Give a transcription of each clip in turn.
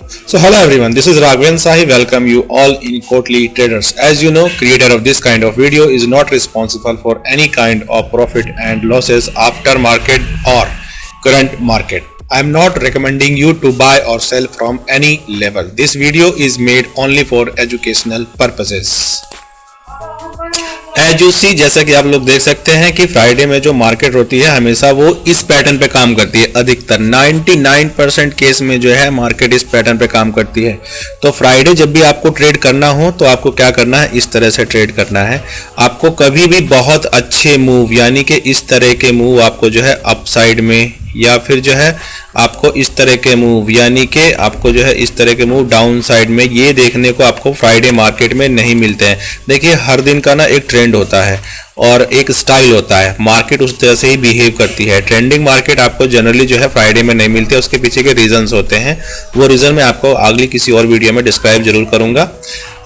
So hello everyone, this is Raghavendra Sahi. Welcome you all in Kotli Traders. As you know, creator of this kind of video is not responsible for any kind of profit and losses after market or current market. I am not recommending you to buy or sell from any level. This video is made only for educational purposes. As you see, जैसा कि आप लोग देख सकते हैं कि Friday में जो मार्केट होती है हमेशा वो इस पैटर्न पे काम करती है। अधिकतर 99% केस में जो है मार्केट इस पैटर्न पे काम करती है। तो फ्राइडे जब भी आपको ट्रेड करना हो तो आपको क्या करना है, इस तरह से ट्रेड करना है। आपको कभी भी बहुत अच्छे मूव यानी कि इस तरह के मूव आपको जो है अप साइड में या फिर जो है आपको इस तरह के मूव यानी कि आपको जो है इस तरह के मूव डाउन साइड में ये देखने को आपको फ्राइडे मार्केट में नहीं मिलते हैं। देखिए, हर दिन का ना एक ट्रेंड होता है और एक स्टाइल होता है, मार्केट उस तरह से ही बिहेव करती है। ट्रेंडिंग मार्केट आपको जनरली जो है फ्राइडे में नहीं मिलती है, उसके पीछे के रीजंस होते हैं। वो रीजन मैं आपको अगली किसी और वीडियो में डिस्क्राइब जरूर करूंगा।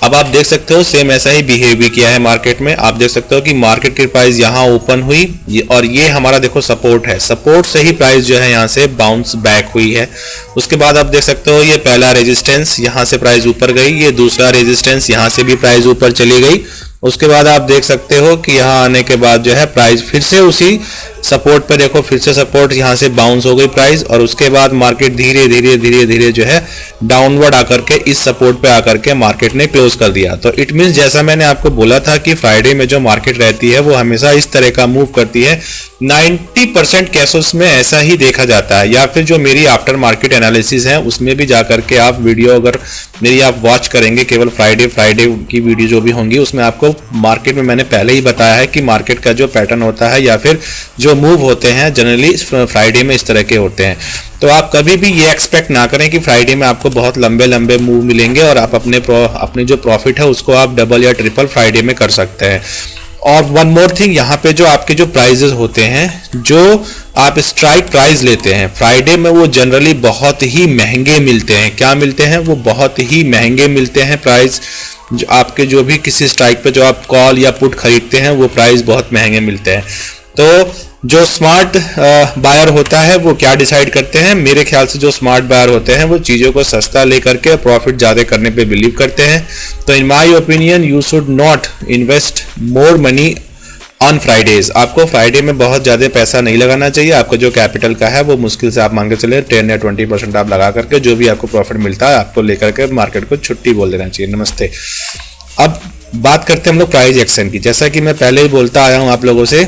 अब आप देख सकते हो सेम ऐसा ही बिहेव भी किया है मार्केट में। आप देख सकते हो कि मार्केट की प्राइस यहाँ ओपन हुई और ये हमारा देखो सपोर्ट है, सपोर्ट से ही प्राइस जो है यहाँ से बाउंस बैक हुई है। उसके बाद आप देख सकते हो ये पहला रेजिस्टेंस, यहाँ से प्राइस ऊपर गई, ये दूसरा रेजिस्टेंस, यहाँ से भी प्राइस ऊपर चली गई। उसके बाद आप देख सकते हो कि यहाँ आने के बाद जो है प्राइस फिर से उसी सपोर्ट पे देखो, फिर से सपोर्ट, यहाँ से बाउंस हो गई प्राइस और उसके बाद मार्केट धीरे धीरे जो है डाउनवर्ड आकर के इस सपोर्ट पे आकर के मार्केट ने क्लोज कर दिया। तो इट मींस जैसा मैंने आपको बोला था कि फ्राइडे में जो मार्केट रहती है वो हमेशा इस तरह का मूव करती है। 90% केसेस में ऐसा ही देखा जाता है। या फिर जो मेरी आफ्टर मार्केट एनालिसिस है उसमें भी जाकर के आप वीडियो अगर मेरी आप वॉच करेंगे, केवल फ्राइडे की वीडियो जो भी होंगी उसमें आपको मार्केट में मैंने पहले ही बताया है कि मार्केट का जो पैटर्न होता है या फिर जो मूव होते हैं जनरली फ्राइडे में इस तरह के होते हैं। तो आप कभी भी ये एक्सपेक्ट ना करें कि फ्राइडे में आपको बहुत लंबे मूव मिलेंगे और आप अपने जो प्रॉफिट है उसको आप डबल या ट्रिपल फ्राइडे में कर सकते हैं। और वन मोर थिंग, यहाँ पे जो आपके जो प्राइजेस होते हैं, जो आप स्ट्राइक प्राइस लेते हैं फ्राइडे में, वो जनरली बहुत ही महंगे मिलते हैं। क्या मिलते हैं? वो बहुत ही महंगे मिलते हैं प्राइस। जो आपके जो भी किसी स्ट्राइक पे जो आप कॉल या पुट खरीदते हैं वो प्राइस बहुत महंगे मिलते हैं। तो जो स्मार्ट बायर होता है वो क्या डिसाइड करते हैं? मेरे ख्याल से जो स्मार्ट बायर होते हैं वो चीज़ों को सस्ता लेकर के प्रॉफिट ज़्यादा करने पे बिलीव करते हैं। तो in my opinion you should not invest more money on Fridays. आपको फ्राइडे में बहुत ज़्यादा पैसा नहीं लगाना चाहिए। आपको जो कैपिटल का है वो मुश्किल से आप मान के चले 10 या 20% आप लगा करके जो भी आपको प्रॉफिट मिलता है आपको लेकर के मार्केट को छुट्टी बोल देना चाहिए। नमस्ते। अब बात करते हैं हम लोग प्राइस एक्शन की। जैसा कि मैं पहले ही बोलता आया हूँ आप लोगों से,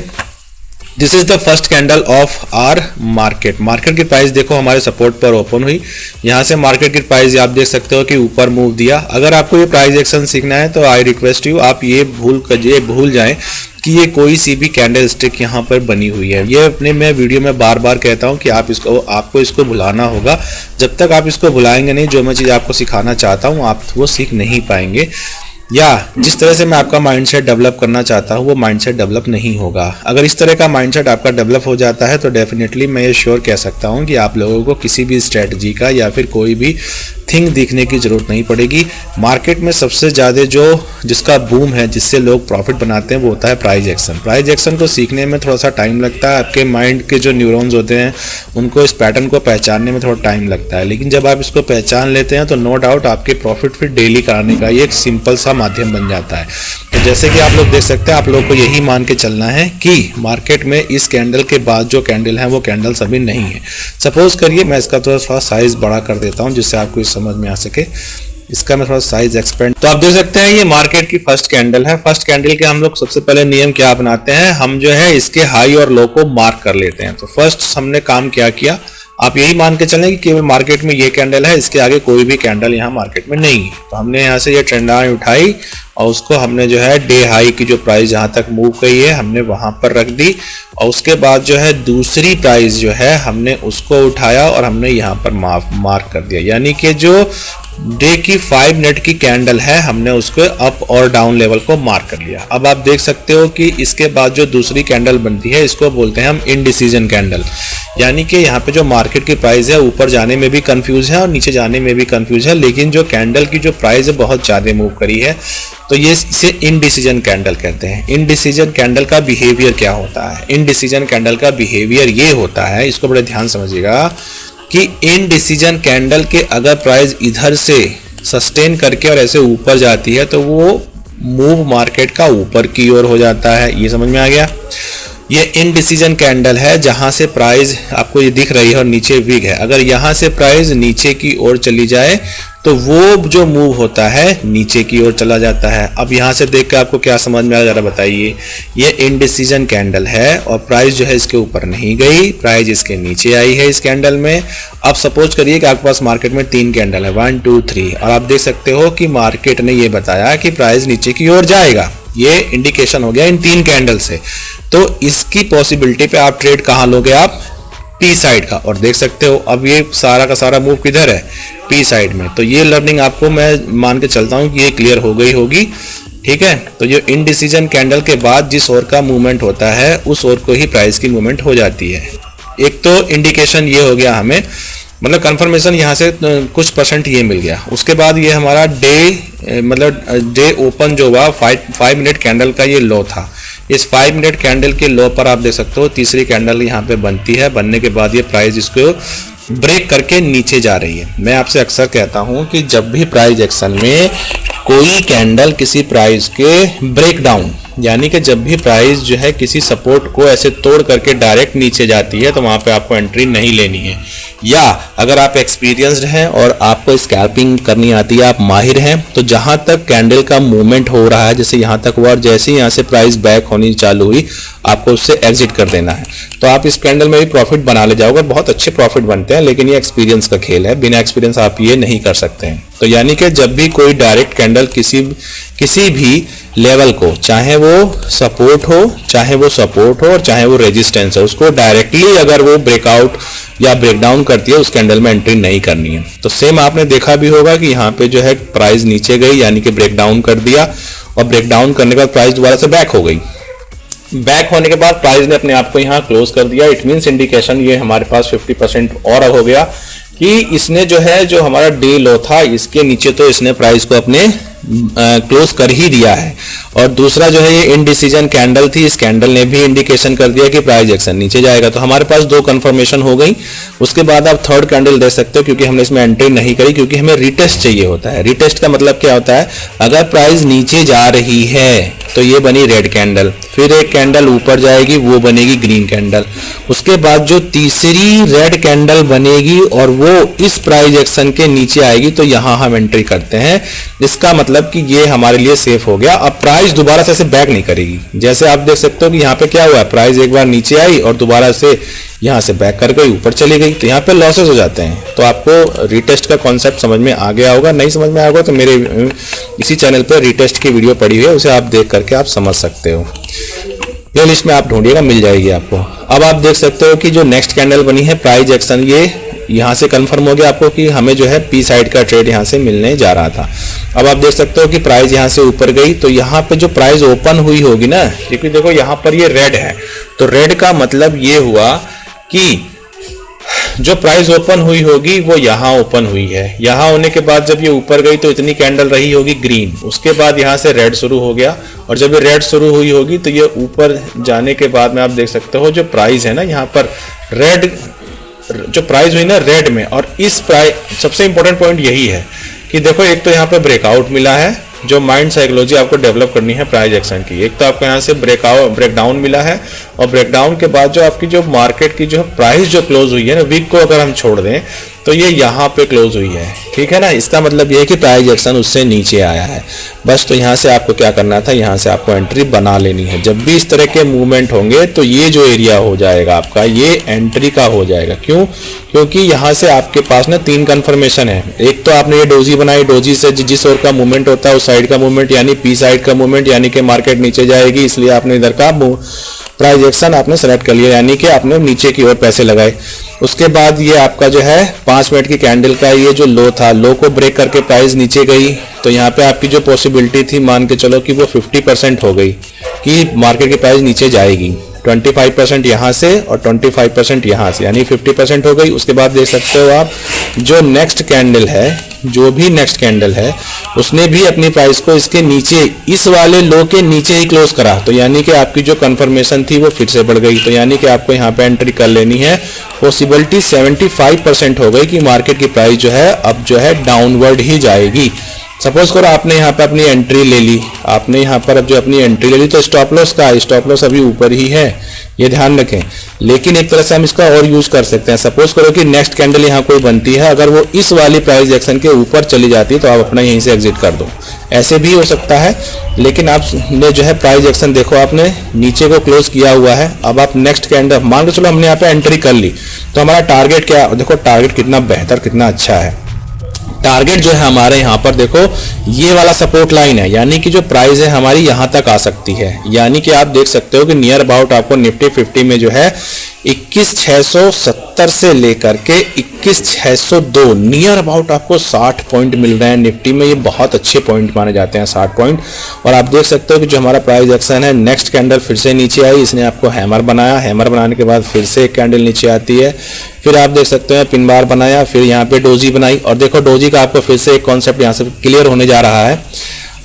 this is the first candle of our market. Market की प्राइस देखो हमारे सपोर्ट पर ओपन हुई, यहाँ से मार्केट की प्राइस आप देख सकते हो कि ऊपर मूव दिया। अगर आपको ये प्राइस एक्शन सीखना है तो आई रिक्वेस्ट यू, आप ये भूल जाएं कि ये कोई सी भी कैंडल स्टिक यहाँ पर बनी हुई है। ये अपने मैं वीडियो में बार बार कहता हूँ कि आपको इसको भुलाना होगा। जब तक आप इसको भुलाएंगे नहीं, जो मैं चीज़ आपको सिखाना चाहता हूँ आप वो सीख नहीं पाएंगे, या जिस तरह से मैं आपका माइंडसेट डेवलप करना चाहता हूँ वो माइंडसेट डेवलप नहीं होगा। अगर इस तरह का माइंडसेट आपका डेवलप हो जाता है तो डेफिनेटली मैं ये श्योर कह सकता हूँ कि आप लोगों को किसी भी स्ट्रेटजी का या फिर कोई भी थिंग दिखने की जरूरत नहीं पड़ेगी। मार्केट में सबसे ज़्यादा जिसका बूम है, जिससे लोग प्रॉफिट बनाते हैं, वो होता है प्राइस एक्शन। प्राइस एक्शन को सीखने में थोड़ा सा टाइम लगता है। आपके माइंड के जो न्यूरॉन्स होते हैं उनको इस पैटर्न को पहचानने में थोड़ा टाइम लगता है, लेकिन जब आप इसको पहचान लेते हैं तो नो डाउट आपके प्रॉफिट फिर डेली कराने का ये एक सिंपल सा माध्यम बन जाता है। तो जैसे कि आप लोग देख सकते हैं, आप लोग को यही मान के चलना है कि मार्केट में इस कैंडल के बाद जो कैंडल है वो कैंडल्स अभी नहीं है। सपोज करिए मैं इसका थोड़ा सा साइज बड़ा कर देता हूँ जिससे आपको इस समझ में आ सके। इसका मैं थोड़ा साइज एक्सपेंड, तो आप देख सकते हैं ये मार्केट की फर्स्ट कैंडल है। फर्स्ट कैंडल के हम लोग सबसे पहले नियम क्या अपनाते हैं, हम जो है इसके हाई और लो को मार्क कर लेते हैं। तो फर्स्ट हमने काम क्या किया, आप यही मान के चलें कि केवल मार्केट में ये कैंडल है, इसके आगे कोई भी कैंडल यहाँ मार्केट में नहीं है। तो हमने यहाँ से ये ट्रेंड लाइन उठाई और उसको हमने जो है डे हाई की जो प्राइस जहाँ तक मूव गई है हमने वहां पर रख दी, और उसके बाद जो है दूसरी प्राइस जो है हमने उसको उठाया और हमने यहाँ पर मार्क कर दिया। यानी कि जो डे की 5 मिनट की कैंडल है हमने उसको अप और डाउन लेवल को मार्क कर लिया। अब आप देख सकते हो कि इसके बाद जो दूसरी कैंडल बनती है इसको बोलते हैं हम इनडिसीजन कैंडल। यानी कि यहाँ पे जो मार्केट की प्राइस है ऊपर जाने में भी कंफ्यूज है और नीचे जाने में भी कंफ्यूज है, लेकिन जो कैंडल की जो प्राइस है बहुत ज्यादा मूव करी है, तो ये इसे इनडिसीजन कैंडल कहते हैं। इनडिसीजन कैंडल का बिहेवियर क्या होता है? इनडिसीजन कैंडल का बिहेवियर ये होता है, इसको बड़े ध्यान समझिएगा कि इनडिसीजन कैंडल के अगर प्राइस इधर से सस्टेन करके और ऐसे ऊपर जाती है तो वो मूव मार्केट का ऊपर की ओर हो जाता है। ये समझ में आ गया। ये इनडिसीजन कैंडल है जहां से प्राइस आपको ये दिख रही है और नीचे वीक है। अगर यहां से प्राइस नीचे की ओर चली जाए तो वो जो मूव होता है नीचे की ओर चला जाता है। अब यहां से देख के आपको क्या समझ में आ जरा बताइए। ये इनडिसीजन कैंडल है और प्राइस जो है इसके ऊपर नहीं गई, प्राइस इसके नीचे आई है इस कैंडल में। अब सपोज करिए कि आपके पास मार्केट में 3 कैंडल है, 1 2 3, और आप देख सकते हो कि मार्केट ने ये बताया कि प्राइस नीचे की ओर जाएगा। ये इंडिकेशन हो गया इन 3 कैंडल से। तो इसकी पॉसिबिलिटी पे आप ट्रेड कहाँ लोगे, आप पी साइड का। और देख सकते हो अब ये सारा का सारा मूव किधर है, पी साइड में। तो ये लर्निंग आपको मैं मान के चलता हूँ कि ये क्लियर हो गई होगी। ठीक है, तो ये इनडिसीजन कैंडल के बाद जिस ओर का मूवमेंट होता है उस ओर को ही प्राइस की मूवमेंट हो जाती है। एक तो इंडिकेशन ये हो गया हमें, मतलब कंफर्मेशन यहाँ से कुछ परसेंट ये मिल गया। उसके बाद ये हमारा डे ओपन जो हुआ 5 मिनट कैंडल का ये लो था। इस 5 मिनट कैंडल के लो पर आप देख सकते हो तीसरी कैंडल यहाँ पे बनती है। बनने के बाद ये प्राइस इसको ब्रेक करके नीचे जा रही है। मैं आपसे अक्सर कहता हूँ कि जब भी प्राइस एक्शन में कोई कैंडल किसी प्राइस के ब्रेक डाउन, यानी कि जब भी प्राइस जो है किसी सपोर्ट को ऐसे तोड़ करके डायरेक्ट नीचे जाती है तो वहां पे आपको एंट्री नहीं लेनी है। या अगर आप एक्सपीरियंस्ड हैं और आपको स्कैल्पिंग करनी आती है, आप माहिर हैं, तो जहां तक कैंडल का मूवमेंट हो रहा है, जैसे यहां तक हुआ और जैसे ही यहां से प्राइस बैक होनी चालू हुई, आपको उससे एग्जिट कर देना है। तो आप इस कैंडल में भी प्रॉफिट बना ले जाओगे, बहुत अच्छे प्रॉफिट बनते हैं, लेकिन ये एक्सपीरियंस का खेल है, बिना एक्सपीरियंस आप ये नहीं कर सकते हैं। तो यानी कि जब भी कोई डायरेक्ट कैंडल किसी भी लेवल को, चाहे वो सपोर्ट हो और चाहे वो रेजिस्टेंस है, उसको डायरेक्टली अगर वो ब्रेकआउट या ब्रेकडाउन करती है उस कैंडल में एंट्री नहीं करनी है। तो सेम आपने देखा भी होगा कि यहाँ पे जो है प्राइस नीचे गई, यानी कि ब्रेकडाउन कर दिया, और ब्रेकडाउन करने के बाद प्राइस दोबारा से बैक हो गई। बैक होने के बाद प्राइस ने अपने आप को यहाँ क्लोज कर दिया। इट मीन्स इंडिकेशन ये हमारे पास 50% और हो गया कि इसने जो हमारा डे लो था इसके नीचे तो इसने प्राइस को अपने क्लोज कर ही दिया है। और दूसरा जो है ये इनडिसीजन कैंडल थी, इस कैंडल ने भी इंडिकेशन कर दिया कि प्राइस एक्शन नीचे जाएगा। तो हमारे पास 2 कंफर्मेशन हो गई। उसके बाद आप थर्ड कैंडल दे सकते हो, क्योंकि हमने इसमें एंट्री नहीं करी, क्योंकि हमें रिटेस्ट चाहिए होता है। रिटेस्ट का मतलब क्या होता है, अगर प्राइस नीचे जा रही है तो ये बनी रेड कैंडल, फिर एक कैंडल ऊपर जाएगी वो बनेगी ग्रीन कैंडल, उसके बाद जो तीसरी रेड कैंडल बनेगी और वो इस प्राइस एक्शन के नीचे आएगी, तो यहां हम एंट्री करते हैं। इसका मतलब कि ये हमारे लिए सेफ हो गया। अब प्राइस दोबारा से ऐसे बैक नहीं करेगी। जैसे आप देख सकते हो कि यहाँ पे क्या हुआ, प्राइस एक बार नीचे आई और दोबारा से यहाँ से बैक कर गई, ऊपर चली गई, तो यहाँ पे लॉसेस हो जाते हैं। तो आपको रिटेस्ट का कॉन्सेप्ट समझ में आ गया होगा। नहीं समझ में आया होगा तो मेरे इसी चैनल पर रिटेस्ट की वीडियो पड़ी हुई है, उसे आप देख करके आप समझ सकते हो। प्ले लिस्ट में आप ढूंढिएगा, मिल जाएगी आपको। अब आप देख सकते हो कि जो नेक्स्ट कैंडल बनी है प्राइस एक्शन, ये यहाँ से कंफर्म हो गया आपको कि हमें जो है पी साइड का ट्रेड यहाँ से मिलने जा रहा था। अब आप देख सकते हो कि प्राइस यहाँ से ऊपर गई, तो यहाँ पे जो प्राइस ओपन हुई होगी ना, क्योंकि देखो यहाँ पर ये रेड है, तो रेड का मतलब ये हुआ कि जो प्राइस ओपन हुई होगी वो यहाँ ओपन हुई है। यहाँ होने के बाद जब ये ऊपर गई तो इतनी कैंडल रही होगी ग्रीन, उसके बाद यहाँ से रेड शुरू हो गया, और जब ये रेड शुरू हुई होगी तो ये ऊपर जाने के बाद में आप देख सकते हो जो प्राइस है ना, यहाँ पर रेड जो प्राइस हुई ना रेड में। और इस प्राइस सबसे इंपॉर्टेंट पॉइंट यही है कि देखो, एक तो यहाँ पे ब्रेकआउट मिला है, जो माइंड साइकोलॉजी आपको डेवलप करनी है प्राइस एक्शन की। एक तो आपको यहाँ से ब्रेकडाउन मिला है, और ब्रेकडाउन के बाद जो आपकी जो मार्केट की जो प्राइस जो क्लोज हुई है ना, वीक को अगर हम छोड़ दें तो ये यहाँ पे क्लोज हुई है, ठीक है ना। इसका मतलब ये है कि प्राइस एक्शन उससे नीचे आया है बस। तो यहाँ से आपको क्या करना था, यहाँ से आपको एंट्री बना लेनी है। जब भी इस तरह के मूवमेंट होंगे तो ये जो एरिया हो जाएगा आपका, ये एंट्री का हो जाएगा। क्यों? क्योंकि यहाँ से आपके पास ना 3 कंफर्मेशन है। एक तो आपने ये डोजी बनाई, डोजी से जिस ओर का मूवमेंट होता है उस साइड का मूवमेंट, यानी पी साइड का मूवमेंट, यानी कि मार्केट नीचे जाएगी, इसलिए आपने इधर का प्राइस एक्शन आपने सेलेक्ट कर लिया, यानी कि आपने नीचे की ओर पैसे लगाए। उसके बाद ये आपका जो है 5 मिनट की कैंडल का ये जो लो था, लो को ब्रेक करके प्राइस नीचे गई, तो यहाँ पे आपकी जो पॉसिबिलिटी थी मान के चलो कि वो 50% हो गई कि मार्केट की प्राइस नीचे जाएगी। 25% यहाँ से और 25% यहाँ से, यानी 50% हो गई। उसके बाद देख सकते हो आप जो नेक्स्ट कैंडल है, जो भी नेक्स्ट कैंडल है उसने भी अपनी प्राइस को इसके नीचे, इस वाले लो के नीचे ही क्लोज करा, तो यानी कि आपकी जो कंफर्मेशन थी वो फिर से बढ़ गई। तो यानी कि आपको यहाँ पे एंट्री कर लेनी है। पॉसिबिलिटी 75% हो गई कि मार्केट की प्राइस जो है अब जो है डाउनवर्ड ही जाएगी। सपोज करो आपने यहाँ पे अपनी एंट्री ले ली, आपने यहाँ पर अब जो अपनी एंट्री ले ली, तो स्टॉप लॉस का, स्टॉप लॉस अभी ऊपर ही है, ये ध्यान रखें। लेकिन एक तरह से हम इसका और यूज कर सकते हैं। सपोज करो कि नेक्स्ट कैंडल यहाँ कोई बनती है, अगर वो इस वाली प्राइस एक्शन के ऊपर चली जाती है तो आप अपना यहीं से एग्जिट कर दो, ऐसे भी हो सकता है। लेकिन आपने जो है प्राइस एक्शन देखो, आपने नीचे को क्लोज किया हुआ है। अब आप नेक्स्ट कैंडल मान के चलो हमने यहाँ पे एंट्री कर ली, तो हमारा टारगेट क्या, देखो टारगेट कितना बेहतर, कितना अच्छा है। टारगेट जो है हमारे यहाँ पर देखो ये वाला सपोर्ट लाइन है, यानी कि जो प्राइस है हमारी यहाँ तक आ सकती है। यानी कि आप देख सकते हो कि नियर अबाउट आपको निफ्टी 50 में जो है 21,670 से लेकर के 21,602 नियर अबाउट आपको 60 पॉइंट मिल रहे हैं निफ्टी में। ये बहुत अच्छे पॉइंट माने जाते हैं 60 पॉइंट। और आप देख सकते हो कि जो हमारा प्राइस एक्शन है, नेक्स्ट कैंडल फिर से नीचे आई, इसने आपको हैमर बनाया, हैमर बनाने के बाद फिर से एक कैंडल नीचे आती है, फिर आप देख सकते हैं पिन बार बनाया, फिर यहाँ पे डोजी बनाई। और देखो डोजी का आपको फिर से एक कॉन्सेप्ट यहाँ से क्लियर होने जा रहा है।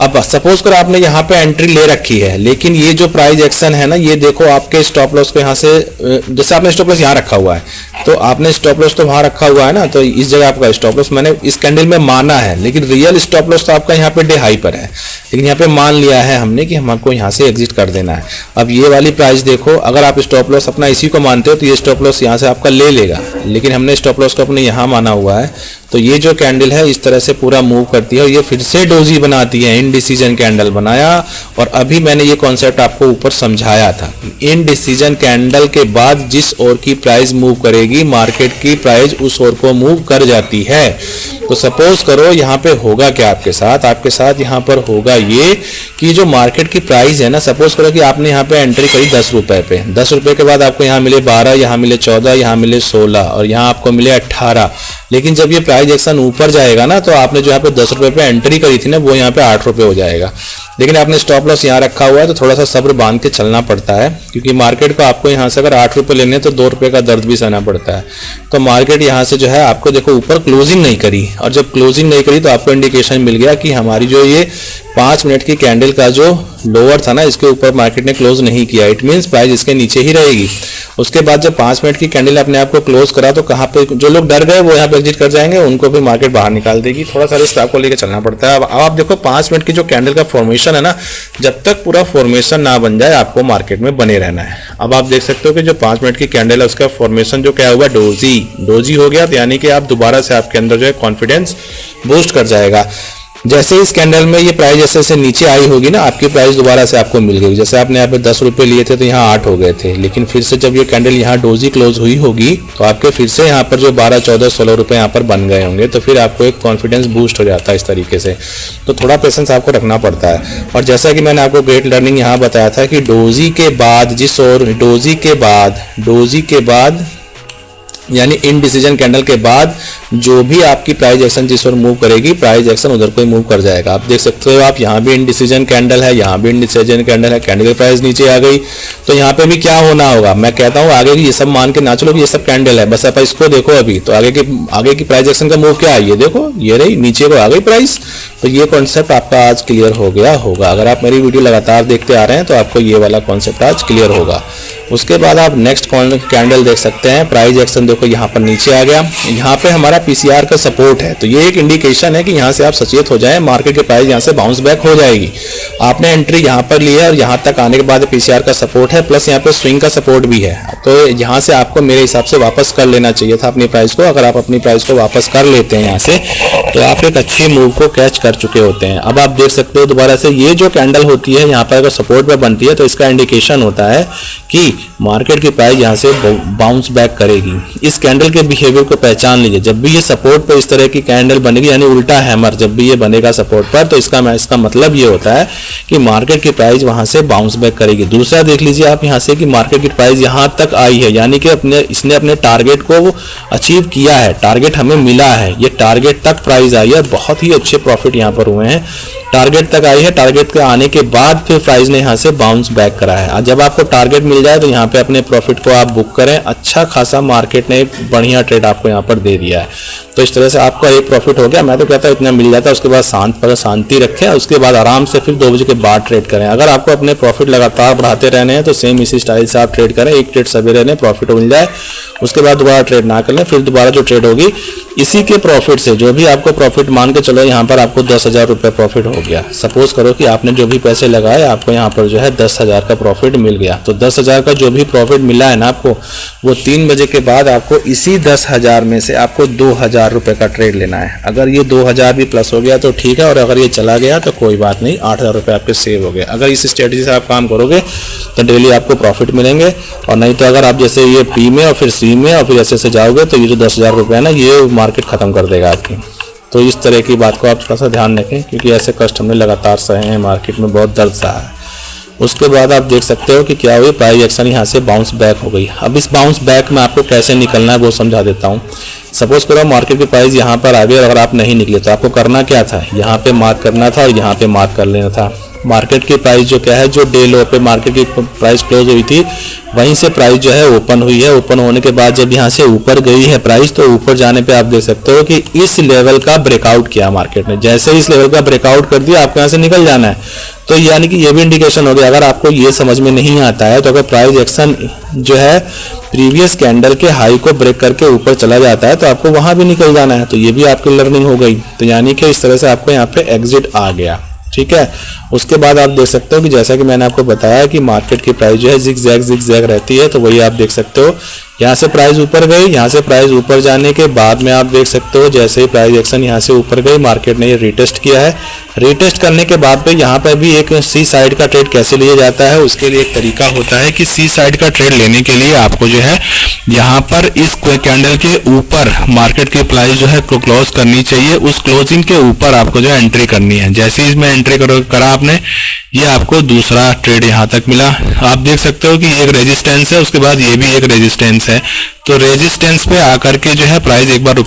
अब सपोज करो आपने यहाँ पे एंट्री ले रखी है, लेकिन ये जो प्राइस एक्शन है ना, ये देखो आपके स्टॉप लॉस को यहाँ से, जैसे आपने स्टॉप लॉस यहाँ रखा हुआ है, तो आपने स्टॉप लॉस तो वहां रखा हुआ है ना, तो इस जगह आपका स्टॉप लॉस मैंने इस कैंडल में माना है, लेकिन रियल स्टॉप लॉस तो आपका यहाँ पे डे हाई पर है, लेकिन यहाँ पे मान लिया है हमने कि हमको यहाँ से एग्जिट कर देना है। अब ये वाली प्राइस देखो, अगर आप स्टॉप लॉस अपना इसी को मानते हो तो ये स्टॉप लॉस यहाँ से आपका ले लेगा, लेकिन हमने स्टॉप लॉस को अपने यहाँ माना हुआ है। तो ये जो कैंडल है इस तरह से पूरा मूव करती है और ये फिर से डोजी बनाती है, इनडिसीजन कैंडल बनाया। और अभी मैंने ये कॉन्सेप्ट आपको ऊपर समझाया था, इनडिसीजन कैंडल के बाद जिस ओर की प्राइस मूव करेगी, मार्केट की प्राइस उस ओर को मूव कर जाती है। तो सपोज करो यहाँ पे होगा क्या आपके साथ यहाँ पर होगा ये कि जो मार्केट की प्राइस है ना, सपोज करो कि आपने यहाँ पे एंट्री करी 10 रुपए पे, 10 रुपए के बाद आपको यहाँ मिले 12, यहाँ मिले 14, यहाँ मिले 16 और यहाँ आपको मिले 18। लेकिन जब ये प्राइस एक्शन ऊपर जाएगा ना, तो आपने जो यहाँ पे 10 रुपए पे एंट्री करी थी ना, वो यहाँ पे 8 रुपए हो जाएगा। लेकिन आपने स्टॉप लॉस यहाँ रखा हुआ है, तो थोड़ा सा सब्र बांध के चलना पड़ता है, क्योंकि मार्केट को आपको यहाँ से अगर 8 रुपए लेने हैं तो 2 रुपए का दर्द भी सहना पड़ता है। तो मार्केट यहाँ से जो है आपको देखो ऊपर क्लोजिंग नहीं करी, और जब क्लोजिंग नहीं करी तो आपको इंडिकेशन मिल गया कि हमारी जो ये 5 मिनट की कैंडल का जो लोअर था ना, इसके ऊपर मार्केट ने क्लोज नहीं किया, इट मीन्स प्राइस इसके नीचे ही रहेगी। उसके बाद जब 5 मिनट की कैंडल अपने आप को क्लोज करा, तो कहाँ पे जो लोग डर गए वो यहाँ पे एग्जिट कर जाएंगे, उनको भी मार्केट बाहर निकाल देगी। थोड़ा सा रिस्क आपको लेकर चलना पड़ता है। अब आप देखो 5 मिनट की जो कैंडल का फॉर्मेशन है ना, जब तक पूरा फॉर्मेशन ना बन जाए आपको मार्केट में बने रहना है। अब आप देख सकते हो कि जो 5 मिनट की कैंडल है उसका फॉर्मेशन जो क्या हुआ, डोजी हो गया, तो यानी कि आप दोबारा से आपके अंदर जो है कॉन्फिडेंस बूस्ट कर जाएगा। जैसे इस कैंडल में ये प्राइस जैसे से नीचे आई होगी ना, आपकी प्राइस दोबारा से आपको मिल गई। जैसे आपने यहाँ पे 10 रुपए लिए थे तो यहाँ 8 हो गए थे, लेकिन फिर से जब ये कैंडल यहाँ डोजी क्लोज हुई होगी तो आपके फिर से यहाँ पर जो 12, 14, 16 रुपए यहाँ पर बन गए होंगे, तो फिर आपको एक कॉन्फिडेंस बूस्ट हो जाता है इस तरीके से। तो थोड़ा पेशेंस आपको रखना पड़ता है। और जैसा कि मैंने आपको ग्रेट लर्निंग यहाँ बताया था कि डोजी के बाद जिस और डोजी के बाद यानी इनडिसीजन कैंडल के बाद जो भी आपकी प्राइस एक्शन जिस ओर मूव करेगी, प्राइस एक्शन उधर को ही मूव कर जाएगा। आप देख सकते हो, आप यहाँ भी इनडिसीजन कैंडल है, यहाँ भी इनडिसीजन कैंडल है, कैंडल की प्राइस नीचे आ गई, तो यहाँ पे भी क्या होना होगा, मैं कहता हूँ आगे की ये सब मान के ना चलो कि ये सब कैंडल है, बस आप इसको देखो अभी। तो आगे की प्राइस एक्शन का मूव क्या है, ये देखो, ये रही नीचे को आ गई प्राइस। तो ये कॉन्सेप्ट आपका आज क्लियर हो गया होगा। अगर आप मेरी वीडियो लगातार देखते आ रहे हैं तो आपको ये वाला कॉन्सेप्ट आज क्लियर होगा। उसके बाद आप नेक्स्ट कैंडल देख सकते हैं, प्राइस एक्शन देखो यहाँ पर नीचे आ गया, यहाँ पे हमारा पीसीआर का सपोर्ट है, तो ये एक इंडिकेशन है कि यहाँ से आप सचेत हो जाएं, मार्केट के प्राइस यहाँ से बाउंस बैक हो जाएगी। आपने एंट्री यहाँ पर ली है और यहाँ तक आने के बाद पीसीआर का सपोर्ट है, प्लस यहाँ पे स्विंग का सपोर्ट भी है, तो यहाँ से आपको मेरे हिसाब से वापस कर लेना चाहिए था अपनी प्राइस को। अगर आप अपनी प्राइस को वापस कर लेते हैं यहाँ से, तो आप एक अच्छी मूव को कैच कर चुके होते हैं। अब आप देख सकते हो दोबारा से ये जो कैंडल होती है यहाँ पर अगर सपोर्ट पे बनती है, तो इसका इंडिकेशन होता है कि मार्केट की प्राइस यहाँ से बाउंस बैक करेगी। इस कैंडल के बिहेवियर को पहचान लीजिए, जब भी ये सपोर्ट पर इस तरह की कैंडल बनेगी, यानी उल्टा हैमर जब भी ये बनेगा सपोर्ट पर, तो इसका मतलब ये होता है कि मार्केट की प्राइस वहां से बाउंस बैक करेगी। दूसरा देख लीजिए आप यहाँ से कि मार्केट की प्राइस यहाँ तक आई है, यानी कि इसने अपने टारगेट को अचीव किया है, टारगेट हमें मिला है, ये टारगेट तक प्राइस आई है, बहुत ही अच्छे प्रॉफिट यहाँ पर हुए हैं, टारगेट तक आई है, टारगेट के आने के बाद फिर प्राइस ने यहाँ से बाउंस बैक करा है। जब आपको टारगेट मिल जाए तो यहाँ पे अपने प्रॉफिट को आप बुक करें। अच्छा खासा मार्केट ने एक बढ़िया ट्रेड आपको यहाँ पर दे दिया है, तो इस तरह से आपका एक प्रॉफिट हो गया। मैं तो कहता हूँ इतना मिल जाता है, उसके बाद शांति रखें, उसके बाद आराम से फिर 2 बजे के बाद ट्रेड करें। अगर आपको अपने प्रॉफिट लगातार बढ़ाते रहने हैं तो सेम इसी स्टाइल से आप ट्रेड करें। एक ट्रेड सवेरे लें, प्रॉफिट मिल जाए, उसके बाद दोबारा ट्रेड ना कर लें, फिर दोबारा जो ट्रेड होगी इसी के प्रॉफिट से, जो भी आपको प्रॉफिट मान के चलो, यहाँ पर आपको 10,000 रुपये प्रॉफिट हो गया। सपोज करो कि आपने जो भी पैसे लगाए आपको यहाँ पर जो है 10,000 का प्रॉफिट मिल गया, तो 10,000 का जो भी प्रॉफिट मिला है ना आपको, वो 3 बजे के बाद आपको इसी 10,000 में से आपको 2,000 रुपये का ट्रेड लेना है। अगर ये 2,000 भी प्लस हो गया तो ठीक है, और अगर ये चला गया तो कोई बात नहीं, 8,000 रुपये आपके सेव हो गए। अगर इस स्ट्रेटजी से आप काम करोगे तो डेली आपको प्रॉफिट मिलेंगे, और नहीं तो अगर आप जैसे ये पी में और फिर सी में और फिर ऐसे जाओगे तो ये जो 10,000 रुपये है ना, ये मार्केट खत्म कर देगा आपकी। तो इस तरह की बात को आप थोड़ा सा ध्यान रखें, क्योंकि ऐसे कस्टमर लगातार सहे हैं, मार्केट में बहुत दर्द सा है। उसके बाद आप देख सकते हो कि क्या हुई, प्राइस एक्शन यहाँ से बाउंस बैक हो गई। अब इस बाउंस बैक में आपको कैसे निकलना है वो समझा देता हूँ। सपोज करो मार्केट की प्राइस यहाँ पर आ गई और अगर आप नहीं निकले तो आपको करना क्या था, यहाँ पे मार्क करना था और यहाँ पे मार्क कर लेना था। मार्केट की प्राइस जो क्या है, जो डे लो पे मार्केट की प्राइस क्लोज हुई थी वहीं से प्राइस जो है ओपन हुई है। ओपन होने के बाद जब यहाँ से ऊपर गई है प्राइस, तो ऊपर जाने पे आप देख सकते हो कि इस लेवल का ब्रेकआउट किया मार्केट ने। जैसे ही इस लेवल का ब्रेकआउट कर दिया आपको यहाँ से निकल जाना है। तो यानी कि ये भी इंडिकेशन हो गया। अगर आपको ये समझ में नहीं आता है तो अगर प्राइस एक्शन जो है प्रीवियस कैंडल के हाई को ब्रेक करके ऊपर चला जाता है तो आपको वहां भी निकल जाना है। तो ये भी आपकी लर्निंग हो गई। तो यानी कि इस तरह से आपको यहाँ पे एग्जिट आ गया, ठीक है। उसके बाद आप देख सकते हो कि जैसा कि मैंने आपको बताया कि मार्केट की प्राइस जो है जिग जैग रहती है, तो वही आप देख सकते हो। यहाँ से प्राइस ऊपर गई, यहाँ से प्राइस ऊपर जाने के बाद में आप देख सकते हो जैसे ही प्राइस एक्शन यहाँ से ऊपर गई, मार्केट ने ये रिटेस्ट किया है। रिटेस्ट करने के बाद पे यहाँ पर भी एक सी साइड का ट्रेड कैसे लिया जाता है, उसके लिए एक तरीका होता है कि सी साइड का ट्रेड लेने के लिए आपको जो है यहाँ पर इस कैंडल के ऊपर मार्केट की प्राइस जो है क्लोज करनी चाहिए। उस क्लोजिंग के ऊपर आपको जो है एंट्री करनी है। जैसे ही इसमें एंट्री करा आपने, ये आपको दूसरा ट्रेड यहाँ तक मिला। आप देख सकते हो कि ये एक रेजिस्टेंस है, उसके बाद ये भी एक रेजिस्टेंस है। तो रेजिस्टेंस पे आकर के जो है प्राइस एक बार